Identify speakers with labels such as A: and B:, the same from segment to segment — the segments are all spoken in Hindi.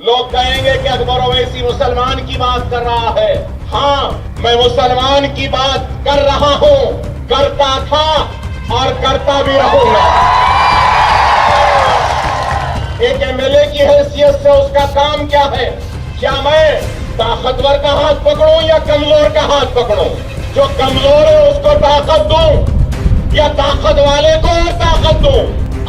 A: लोग कहेंगे कि अकबर ओवैसी मुसलमान की बात कर रहा है। हाँ, मैं मुसलमान की बात कर रहा हूं, करता था और करता भी रहूंगा। एक एमएलए की हैसियत से उसका काम क्या है? क्या मैं ताकतवर का हाथ पकड़ूं या कमजोर का हाथ पकड़ूं? जो कमजोर है उसको ताकत दूं या ताकत वाले को और ताकत दूं?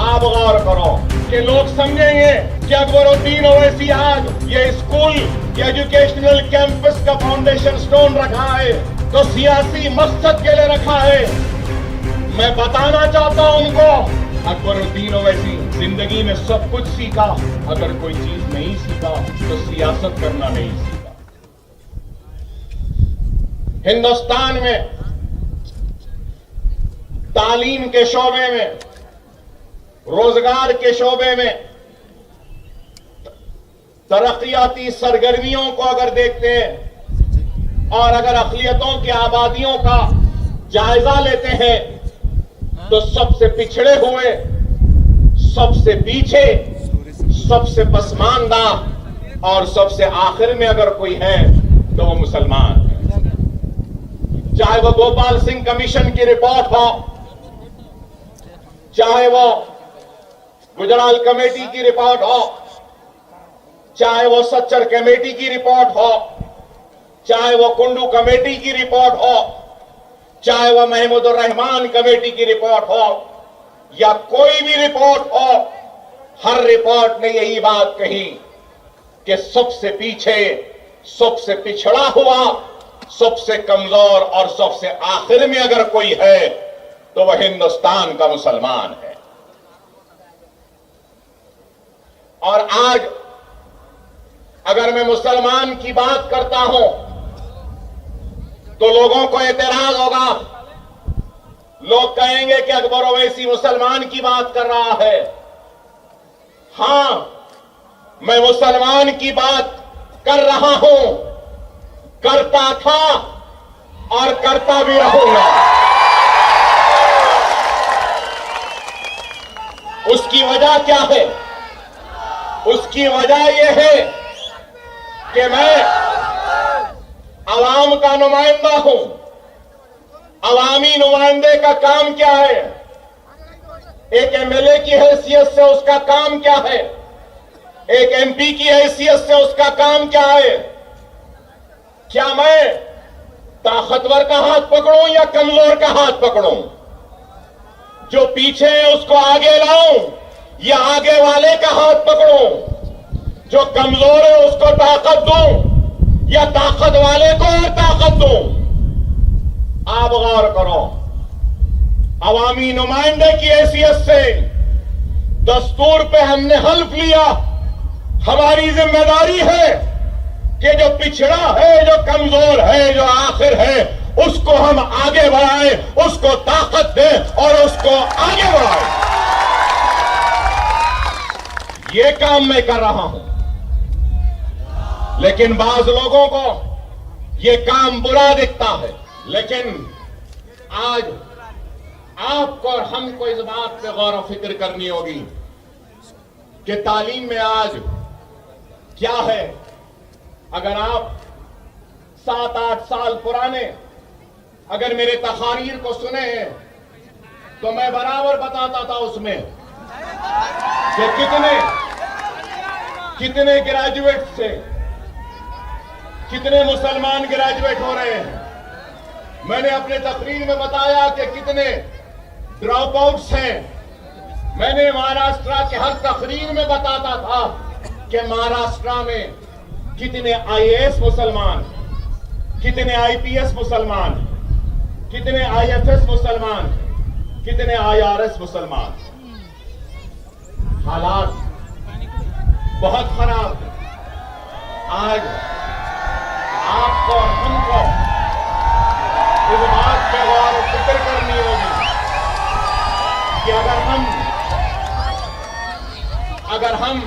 A: आप गौर करो कि लोग समझेंगे कि अकबरुद्दीन ओवैसी आज ये स्कूल या एजुकेशनल कैंपस का फाउंडेशन स्टोन रखा है तो सियासी मकसद के लिए रखा है। मैं बताना चाहता हूं उनको, अकबरुद्दीन ओवैसी जिंदगी में सब कुछ सीखा, अगर कोई चीज नहीं सीखा तो सियासत करना नहीं सीखा। हिंदुस्तान में तालीम के शोबे में, रोजगार के शोबे में, तरक्याती सरगर्मियों को अगर देखते हैं और अगर अक़लियतों की आबादियों का जायजा लेते हैं तो सबसे पिछड़े हुए, सबसे पीछे, सबसे पसमानदा और सबसे आखिर में अगर कोई है तो वो मुसलमान है। चाहे वो गोपाल सिंह कमीशन की रिपोर्ट हो, चाहे वो गुजराल कमेटी की रिपोर्ट हो, चाहे वो सच्चर कमेटी की रिपोर्ट हो, चाहे वो कुंडू कमेटी की रिपोर्ट हो, चाहे वो महमूदुर रहमान कमेटी की रिपोर्ट हो या कोई भी रिपोर्ट हो, हर रिपोर्ट ने यही बात कही कि सबसे पीछे, सबसे पिछड़ा हुआ, सबसे कमजोर और सबसे आखिर में अगर कोई है तो वह हिंदुस्तान का मुसलमान है। और आज अगर मैं मुसलमान की बात करता हूं तो लोगों को एतराज होगा। लोग कहेंगे कि अकबर ओवैसी मुसलमान की बात कर रहा है। हां, मैं मुसलमान की बात कर रहा हूं, करता था और करता भी रहूंगा। उसकी वजह क्या है? उसकी वजह यह है कि मैं अवाम का नुमाइंदा हूं। अवामी नुमाइंदे का काम क्या है? एक एमएलए की हैसियत से उसका काम क्या है? एक एमपी की हैसियत से उसका काम क्या है? क्या मैं ताकतवर का हाथ पकड़ूं या कमजोर का हाथ पकड़ूं? जो पीछे है उसको आगे लाऊं या आगे वाले का हाथ पकड़ूं? जो कमजोर है उसको ताकत दूं या ताकत वाले को और ताकत दूं? आप गौर करो, अवामी नुमाइंदे की हैसियत से दस्तूर पे हमने हल्फ लिया। हमारी जिम्मेदारी है कि जो पिछड़ा है, जो कमजोर है, जो आखिर है, उसको हम आगे बढ़ाएं, उसको ताकत दें और उसको आगे बढ़ाएं। ये काम मैं कर रहा हूं। लेकिन बाज लोगों को ये काम बुरा दिखता है। लेकिन आज आपको और हमको इस बात पे गौर और फिक्र करनी होगी कि तालीम में आज क्या है। अगर आप 7-8 साल पुराने अगर मेरे तकारीर को सुने हैं तो मैं बराबर बताता था उसमें कि कितने ग्रेजुएट से कितने मुसलमान ग्रेजुएट हो रहे हैं। मैंने अपने तकरीर में बताया कि कितने ड्रॉप आउट्स हैं। मैंने महाराष्ट्र के हर तकरीर में बताता था कि महाराष्ट्र में कितने आईएएस मुसलमान, कितने आईपीएस मुसलमान, कितने आईएफएस मुसलमान, कितने आईआरएस मुसलमान। हालात बहुत खराब है। आज आपको और हमको इस बात पे गौर और फिक्र करनी होगी कि अगर हम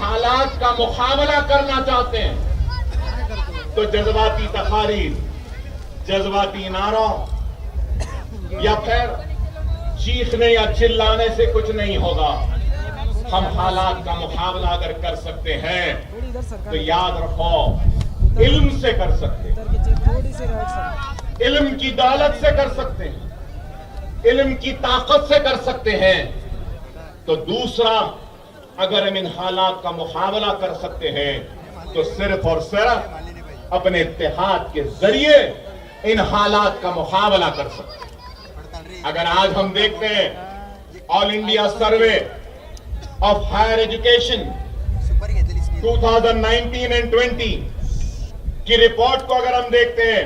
A: हालात का मुकाबला करना चाहते हैं तो जज्बाती तकारीर, जज्बाती नारों या फिर चीखने या चिल्लाने से कुछ नहीं होगा। हम हालात का मुकाबला अगर कर सकते हैं तो याद रखो इल्म से कर सकते हैं, इल्म की दौलत से कर सकते हैं, इल्म की ताकत से कर सकते हैं। तो दूसरा, अगर हम इन हालात का मुकाबला कर सकते हैं तो सिर्फ और सिर्फ अपने इत्तेहाद के जरिए इन हालात का मुकाबला कर सकते हैं। अगर आज हम देखते हैं all India survey of higher education 2019 and 20 की रिपोर्ट को अगर हम देखते हैं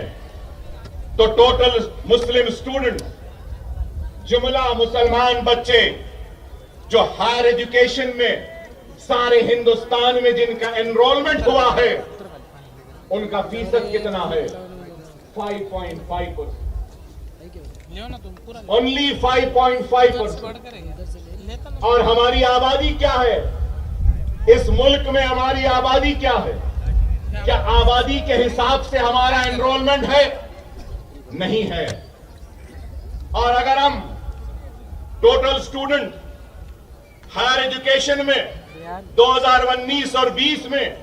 A: तो टोटल मुस्लिम स्टूडेंट, जुमला मुसलमान बच्चे जो हायर एजुकेशन में सारे हिंदुस्तान में जिनका एनरोलमेंट हुआ है, उनका फीसद कितना है? 5.5%। ओनली 5.5%। और हमारी आबादी क्या है इस मुल्क में? हमारी आबादी क्या है? क्या आबादी के हिसाब से हमारा एनरोलमेंट है? नहीं है। और अगर हम टोटल स्टूडेंट हायर एजुकेशन में 2019 और 20 में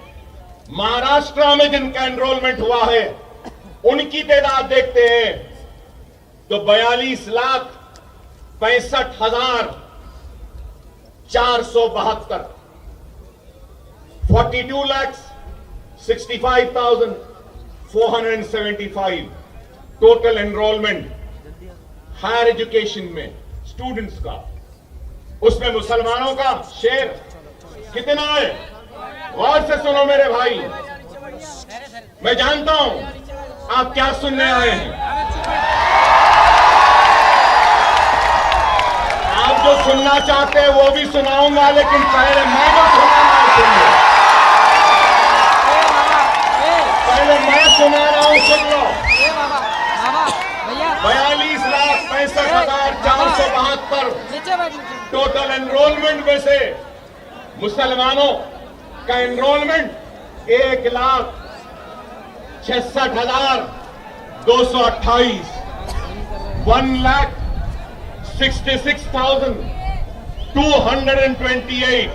A: महाराष्ट्र में जिनका एनरोलमेंट हुआ है, उनकी तादाद देखते हैं तो 42,65,472, 42,65,475 टोटल एनरोलमेंट हायर एजुकेशन में स्टूडेंट्स का। उसमें मुसलमानों का शेयर कितना है? गौर से सुनो मेरे भाई, मैं जानता हूं आप क्या सुनने आए हैं। आप जो सुनना चाहते हैं वो भी सुनाऊंगा, लेकिन पहले मैं जो सुनाना है सुनिए। पहले मैं सुना रहा हूं, सुन लो। 42,65,472 टोटल एनरोलमेंट में से मुसलमानों का एनरोलमेंट 1,66,228, 1,66,228।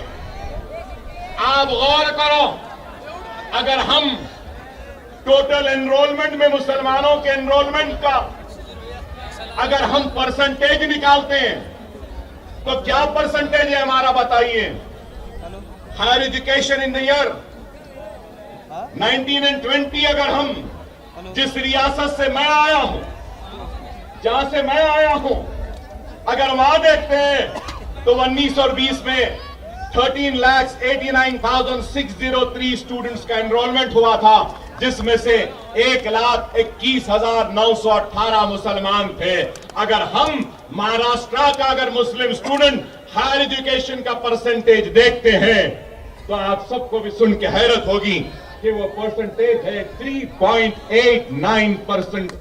A: आप गौर करो, अगर हम टोटल एनरोलमेंट में मुसलमानों के एनरोलमेंट का अगर हम परसेंटेज निकालते हैं तो क्या परसेंटेज है हमारा? बताइए। Higher education in the year 19 and 20 अगर हम जिस रियासत से मैं आया हूं, जहां से मैं आया हूं, अगर वहां देखते हैं तो 19 और 20 में 13,89,603 स्टूडेंट्स का एनरोलमेंट हुआ था, जिसमें से 1,21,918 मुसलमान थे। अगर हम महाराष्ट्र का अगर मुस्लिम स्टूडेंट हायर एजुकेशन का परसेंटेज देखते हैं तो आप सबको भी सुन के हैरत होगी कि वो परसेंटेज है 3.89%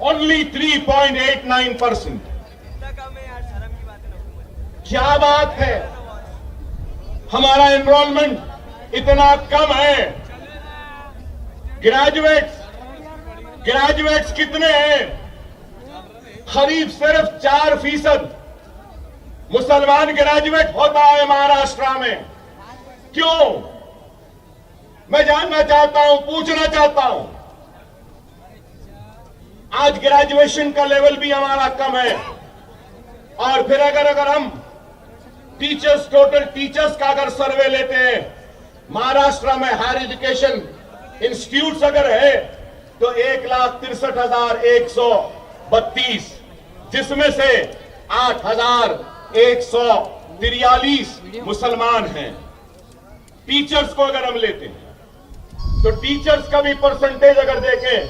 A: ओनली 3.89%। क्या बात है, हमारा एनरोलमेंट इतना कम है। ग्रेजुएट्स कितने हैं? करीब सिर्फ 4% मुसलमान ग्रेजुएट होता है महाराष्ट्र में। क्यों? मैं जानना चाहता हूं, पूछना चाहता हूं। आज ग्रेजुएशन का लेवल भी हमारा कम है। और फिर अगर हम टीचर्स, टोटल टीचर्स का अगर सर्वे लेते हैं महाराष्ट्र में हायर एजुकेशन इंस्टीट्यूट्स अगर है तो 1,63,132, जिसमें से 8,143 मुसलमान हैं। टीचर्स को अगर हम लेते हैं तो टीचर्स का भी परसेंटेज अगर देखें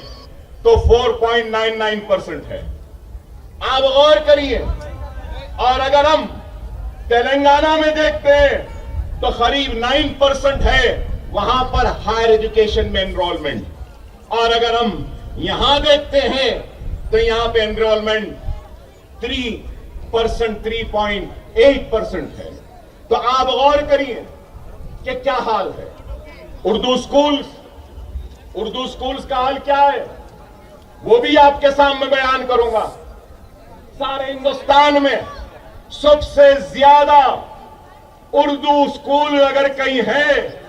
A: तो 4.99% है। आप गौर करिए। और अगर हम तेलंगाना में देखते हैं तो करीब 9% है वहां पर हायर एजुकेशन में एनरोलमेंट। और अगर हम यहां देखते हैं तो यहां पे एनरोलमेंट 3.8% है। तो आप गौर करिए कि क्या हाल है। उर्दू स्कूल्स का हाल क्या है वो भी आपके सामने बयान करूंगा। सारे हिंदुस्तान में सबसे ज्यादा उर्दू स्कूल अगर कहीं है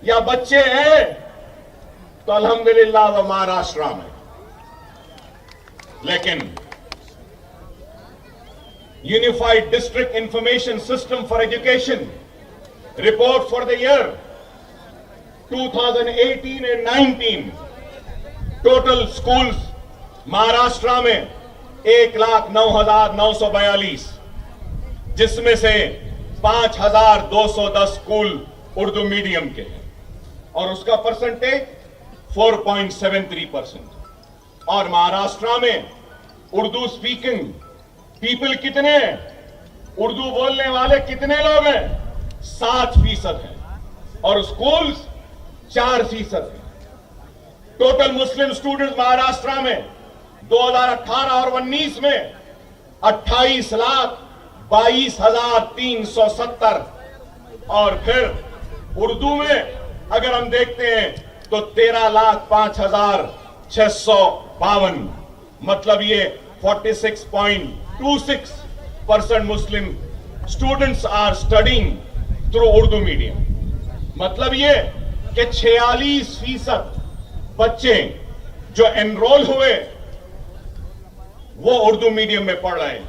A: या बच्चे हैं तो अल्हम्दुलिल्लाह वो महाराष्ट्र में। लेकिन unified district information system for education report for the year 2018 and 19 total schools Maharashtra में 1,09,942, जिसमें से 5,210 स्कूल उर्दू मीडियम के हैं और उसका परसेंटेज 4.73%। और महाराष्ट्र में उर्दू स्पीकिंग पीपल कितने हैं, उर्दू बोलने वाले कितने लोग हैं? 7% हैं और स्कूल्स 4% हैं। टोटल मुस्लिम स्टूडेंट्स महाराष्ट्र में 2018 और 19 में 28,22,370 और फिर उर्दू में अगर हम देखते हैं तो 13,05,652, मतलब ये 46.26% Muslim students are studying through Urdu medium. मतलब ये कि 46% बच्चे जो एनरोल हुए वो उर्दू मीडियम में पढ़ रहे हैं।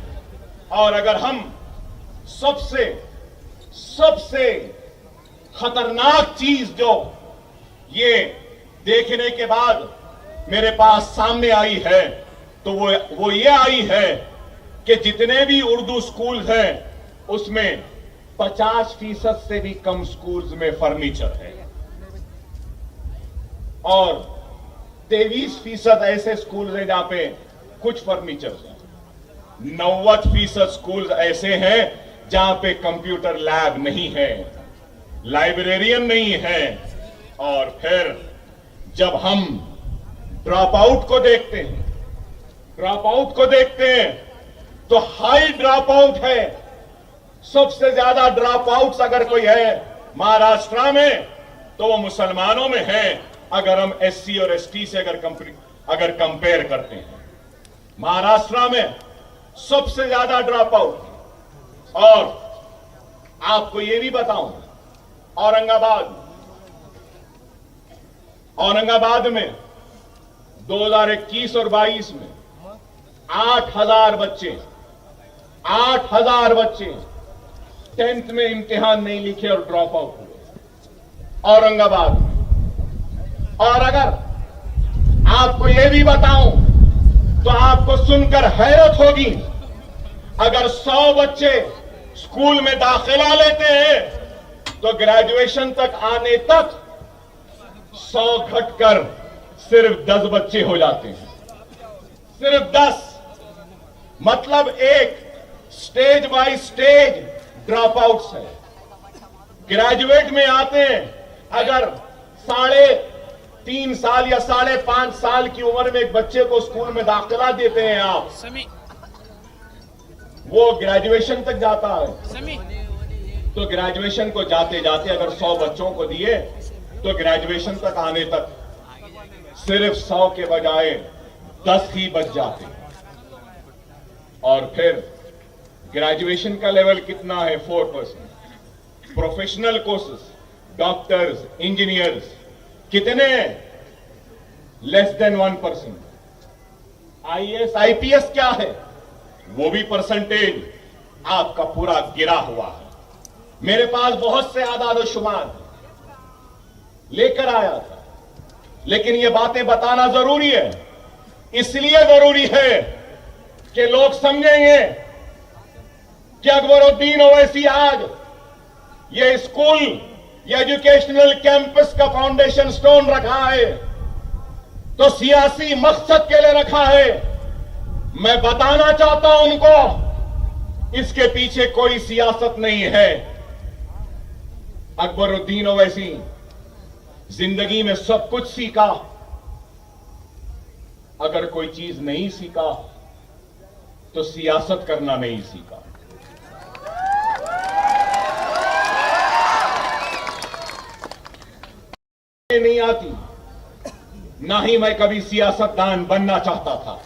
A: और अगर हम सबसे खतरनाक चीज जो ये देखने के बाद मेरे पास सामने आई है तो वो ये आई है कि जितने भी उर्दू स्कूल हैं उसमें 50% से भी कम स्कूल्स में फर्नीचर है और 23% ऐसे स्कूल हैं जहां पे कुछ फर्नीचर है। 90% स्कूल ऐसे हैं जहां पे कंप्यूटर लैब नहीं है, लाइब्रेरियन नहीं है। और फिर जब हम ड्रॉप आउट को देखते हैं तो हाई ड्रॉप आउट है। सबसे ज्यादा ड्रॉप आउट्स अगर कोई है महाराष्ट्र में तो वो मुसलमानों में है, अगर हम एससी और एसटी से अगर कंपेयर करते हैं। महाराष्ट्र में सबसे ज्यादा ड्रॉप आउट। और आपको ये भी बताऊं, औरंगाबाद में 2021 और 22 में 8,000 बच्चे 10th में इम्तिहान नहीं लिखे और ड्रॉप आउट हुए औरंगाबाद में। और अगर आपको यह भी बताऊं तो आपको सुनकर हैरत होगी, अगर 100 बच्चे स्कूल में दाखिला लेते हैं तो ग्रेजुएशन तक आने तक 100 घटकर सिर्फ 10 बच्चे हो जाते हैं। सिर्फ 10, मतलब एक stage by stage drop outs है। ग्रेजुएट में आते हैं अगर 3.5 साल या 5.5 साल की उम्र में एक बच्चे को स्कूल में दाखिला देते हैं आप, वो ग्रेजुएशन तक जाता है। तो ग्रेजुएशन को जाते जाते अगर 100 बच्चों को दिए तो ग्रेजुएशन तक आने तक सिर्फ 100 के बजाय 10 ही बच जाते। और फिर ग्रेजुएशन का लेवल कितना है? 4%। प्रोफेशनल कोर्सेस, डॉक्टर्स, इंजीनियर्स कितने? Less than 1%। आईएएस आईपीएस क्या है? वो भी परसेंटेज आपका पूरा गिरा हुआ है। मेरे पास बहुत से आदाद शुमार लेकर आया था, लेकिन ये बातें बताना जरूरी है। इसलिए जरूरी है कि लोग समझेंगे कि अकबरुद्दीन ओवैसी आज ये स्कूल, ये एजुकेशनल कैंपस का फाउंडेशन स्टोन रखा है तो सियासी मकसद के लिए रखा है। मैं बताना चाहता हूं उनको, इसके पीछे कोई सियासत नहीं है। अकबरुद्दीन ओवैसी जिंदगी में सब कुछ सीखा, अगर कोई चीज नहीं सीखा तो सियासत करना नहीं सीखा। नहीं आती, ना ही मैं कभी सियासतदान बनना चाहता था।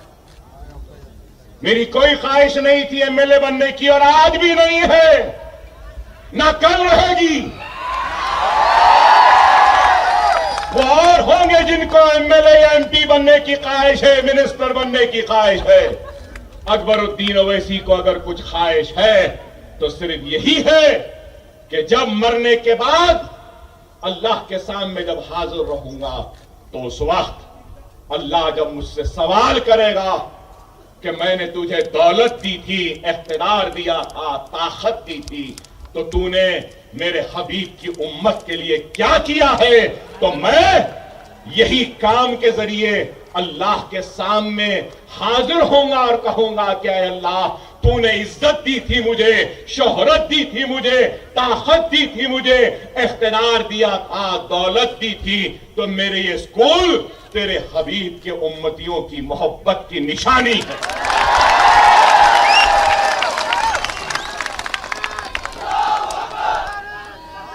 A: मेरी कोई ख्वाहिश नहीं थी एमएलए बनने की और आज भी नहीं है, ना कल रहेगी। वो और होंगे जिनको एमएलए या एमपी बनने की ख्वाहिश है, मिनिस्टर बनने की ख्वाहिश है। अकबरुद्दीन ओवैसी को अगर कुछ ख्वाहिश है तो सिर्फ यही है कि जब मरने के बाद अल्लाह के सामने जब हाजिर रहूंगा तो उस वक्त अल्लाह जब मुझसे सवाल करेगा कि मैंने तुझे दौलत दी थी, इख्तिदार दिया था, ताकत दी थी, तो तूने मेरे हबीब की उम्मत के लिए क्या किया है, तो मैं यही काम के जरिए अल्लाह के सामने हाजिर होऊंगा और कहूंगा कि अल्लाह तूने इज्जत दी थी मुझे, शोहरत दी थी मुझे, ताकत दी थी मुझे, इख्तिदार दिया था, दौलत दी थी, तो मेरे ये स्कूल तेरे हबीब के उम्मतियों की मोहब्बत की निशानी है।